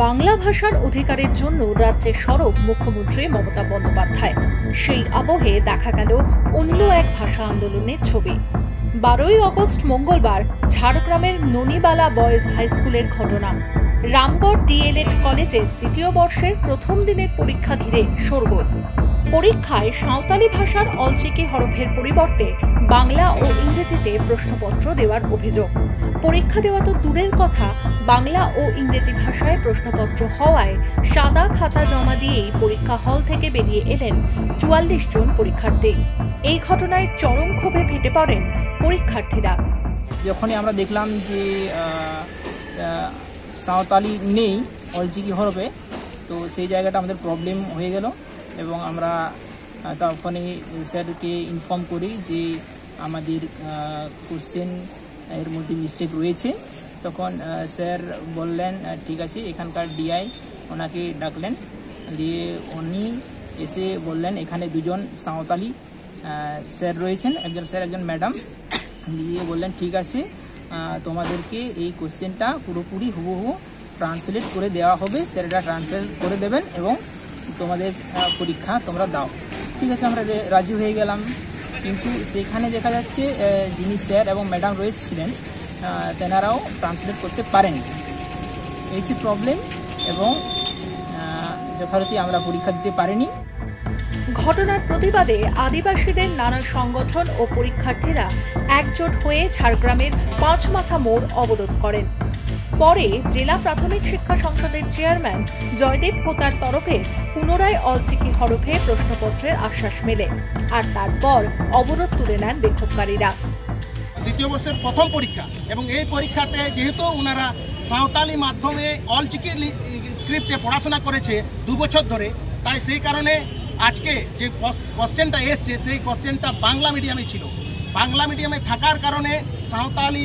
বাংলা ভাষার অধিকারের জন্য রাজ্যে সরব মুখ্যমন্ত্রী মমতা বন্দ্যোপাধ্যায়। সেই আবহে দেখা গেল অন্য এক ভাষা আন্দোলনের ছবি। 12ই আগস্ট মঙ্গলবার ঝাড়গ্রামের ননিবালা বয়েজ হাই স্কুলের ঘটনা। রামগড় ডিএলএড কলেজের দ্বিতীয় বর্ষের প্রথম দিনের পরীক্ষা ঘিরে শোরগোল। পরীক্ষায় সাঁওতালি ভাষার অলচিকি হরফের পরিবর্তে বাংলা ও ইংরেজিতে প্রশ্নপত্র দেওয়ার অভিযোগ। পরীক্ষা দেওয়া তো দূরের কথা, বাংলা ও ইংরেজি ভাষায় প্রশ্নপত্র হওয়ায় সাদা খাতা জমা দিয়েই পরীক্ষা হল থেকে বেরিয়ে এলেন 44 জন পরীক্ষার্থী। এই ঘটনায় চরম ক্ষোভে ফেটে পড়েন পরীক্ষার্থীরা। যখনই আমরা দেখলাম যে সাঁওতালি নেই অলচিকি হরফে, তো সেই জায়গাটা আমাদের প্রবলেম হয়ে গেল এবং আমরা তখনই স্যারকে ইনফর্ম করি যে আমাদের কোশ্চেন এর মধ্যে মিস্টেক রয়েছে। তখন স্যার বললেন ঠিক আছে, এখানকার ডিআই ওনাকে ডাকলেন, দিয়ে উনি এসে বললেন এখানে দুজন সাঁওতালি স্যার রয়েছেন, একজন স্যার একজন ম্যাডাম, দিয়ে বললেন ঠিক আছে, তোমাদেরকে এই কোশ্চেনটা পুরোপুরি হুবহু ট্রান্সলেট করে দেওয়া হবে, স্যার এটা ট্রান্সলেট করে দেবেন এবং তোমাদের পরীক্ষা তোমরা দাও। ঠিক আছে, আমরা রাজি হয়ে গেলাম। কিন্তু সেখানে দেখা যাচ্ছে যিনি স্যার এবং ম্যাডাম রয়েছিলেন তেনারাও ট্রান্সলেট করতে পারেন। এই যে প্রবলেম, এবং যথারীতি আমরা পরীক্ষা দিতে পারিনি। ঘটনার প্রতিবাদে আদিবাসীদের নানা সংগঠন ও পরীক্ষার্থীরা একজোট হয়ে ঝাড়গ্রামের পাঁচমাথা মোড় অবরোধ করেন। পরে জেলা প্রাথমিক শিক্ষা সংসদের চেয়ারম্যান জয়দীপ হোতার তরফে পুনরায় অলচিকি হরফে প্রশ্নপত্রের আশ্বাস মেলে, আর তারপর অবরোধ তুলে নেন বিক্ষোভকারীরা। দ্বিতীয় বর্ষের প্রথম পরীক্ষা এবং এই পরীক্ষাতে যেহেতু ওনারা সাঁওতালি মাধ্যমে অলচিকি স্ক্রিপ্টে পড়াশোনা করেছে 2 বছর ধরে, তাই সেই কারণে আজকে যে কোশ্চেনটা এসছে সেই কোশ্চেনটা বাংলা মিডিয়ামে ছিল। বাংলা মিডিয়ামে থাকার কারণে সাঁওতালি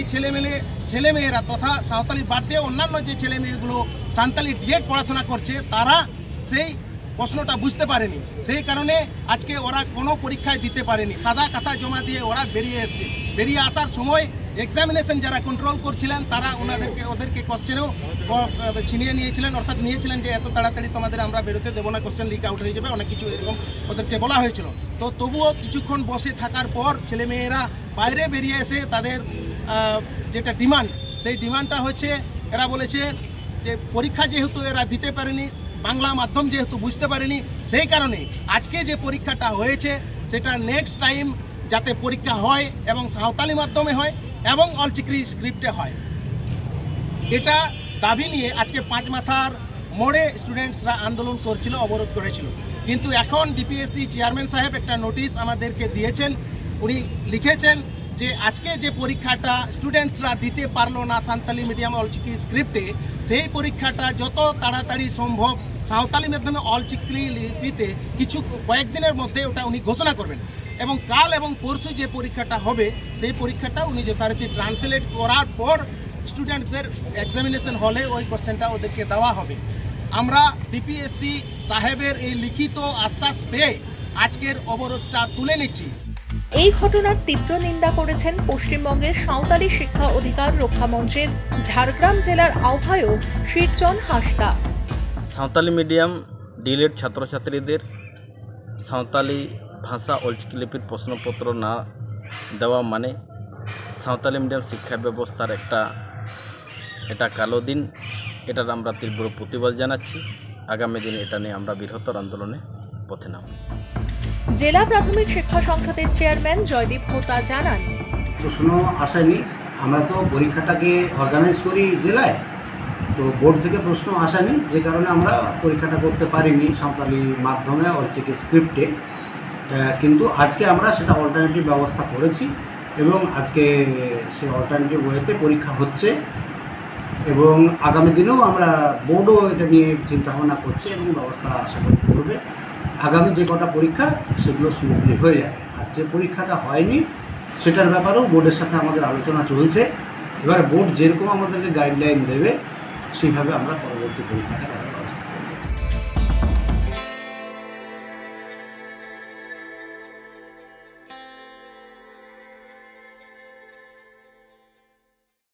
ছেলেমেয়েরা তথা সাঁওতালি বাদ দিয়ে অন্যান্য যে ছেলেমেয়েগুলো সাঁওতালি ডিএড পড়াশোনা করছে তারা সেই প্রশ্নটা বুঝতে পারেনি। সেই কারণে আজকে ওরা কোনো পরীক্ষায় দিতে পারেনি, সাদা খাতা জমা দিয়ে ওরা বেরিয়ে এসছে। বেরিয়ে আসার সময় এক্সামিনেশন যারা কন্ট্রোল করছিলেন তারা ওদেরকে কোশ্চেনও ছিনিয়ে নিয়েছিলেন, অর্থাৎ নিয়েছিলেন যে এত তাড়াতাড়ি তোমাদের আমরা বেরোতে দেবো না, কোশ্চেন লিক আউট হয়ে যাবে, অনেক কিছু এরকম ওদেরকে বলা হয়েছিল। তো তবুও কিছুক্ষণ বসে থাকার পর ছেলেমেয়েরা বাইরে বেরিয়ে এসে তাদের যেটা ডিমান্ড, সেই ডিমান্ডটা হচ্ছে এরা বলেছে যে পরীক্ষা যেহেতু এরা দিতে পারেনি, বাংলা মাধ্যম যেহেতু বুঝতে পারেনি, সেই কারণে আজকে যে পরীক্ষাটা হয়েছে সেটা নেক্সট টাইম যাতে পরীক্ষা হয় এবং সাঁওতালি মাধ্যমে হয় এবং অলচিকি স্ক্রিপ্টে হয়। এটা দাবি নিয়ে আজকে পাঁচমাথার মোড়ে স্টুডেন্টসরা আন্দোলন করছিল, অবরোধ করেছিল। কিন্তু এখন ডিপিএসসি চেয়ারম্যান সাহেব একটা নোটিশ আমাদেরকে দিয়েছেন। উনি লিখেছেন যে আজকে যে পরীক্ষাটা স্টুডেন্টসরা দিতে পারলো না সাঁওতালি মিডিয়াম অলচিকি স্ক্রিপ্টে, সেই পরীক্ষাটা যত তাড়াতাড়ি সম্ভব সাঁওতালি মাধ্যমে অলচিকি লিপিতে কয়েকদিনের মধ্যে ওটা উনি ঘোষণা করবেন, এবং কাল এবং পরশু যে পরীক্ষাটা হবে সেই পরীক্ষাটা উনি যথারীতি ট্রান্সলেট করার পর স্টুডেন্টদের এক্সামিনেশন হলে ওই কোশ্চেনটা ওদেরকে দেওয়া হবে। আমরা ডিপিএসসি সাহেবের এই লিখিত আশ্বাস পেয়ে আজকের অবরোধটা তুলে নিচ্ছি। এই ঘটনার তীব্র নিন্দা করেছেন পশ্চিমবঙ্গের সাঁওতালি শিক্ষা অধিকার রক্ষা মঞ্চের ঝাড়গ্রাম জেলার আহ্বায়ক শিরচন হাসদা। সাঁওতালি মিডিয়াম ডিএলএড ছাত্রছাত্রীদের সাঁওতালি ভাষা অলচিকি লিপির প্রশ্নপত্র না দেওয়া মানে সাঁওতালি মিডিয়াম শিক্ষা ব্যবস্থার এটা কালো দিন। এটার আমরা তীব্র প্রতিবাদ জানাচ্ছি। আগামী দিনে এটা নিয়ে আমরা বৃহত্তর আন্দোলনে পথে নামব। জেলা প্রাথমিক শিক্ষা সংসদের চেয়ারম্যান জয়দীপ হোতা জানান, প্রশ্ন আসেনি, আমরা তো পরীক্ষাটাকে অর্গানাইজ করি জেলায়, তো বোর্ড থেকে প্রশ্ন আসেনি, যে কারণে আমরা পরীক্ষাটা করতে পারিনি সাঁওতালি মাধ্যমে অলচিকি স্ক্রিপ্টে। কিন্তু আজকে আমরা সেটা অল্টারনেটিভ ব্যবস্থা করেছি এবং আজকে সে অল্টারনেটিভ ওয়েতে পরীক্ষা হচ্ছে, এবং আগামী দিনেও আমরা বোর্ডও এটা নিয়ে চিন্তাভাবনা করছে এবং ব্যবস্থা আশা করি করবে। আগামী যে কটা পরীক্ষা সেগুলো স্মুথলি হয়ে যাবে। আর যে পরীক্ষাটা হয়নি সেটার ব্যাপারেও বোর্ডের সাথে আমাদের আলোচনা চলছে। এবার বোর্ড যেরকম আমাদেরকে গাইডলাইন দেবে সেইভাবে আমরা পরবর্তী পরীক্ষাটা করার ব্যবস্থা করব।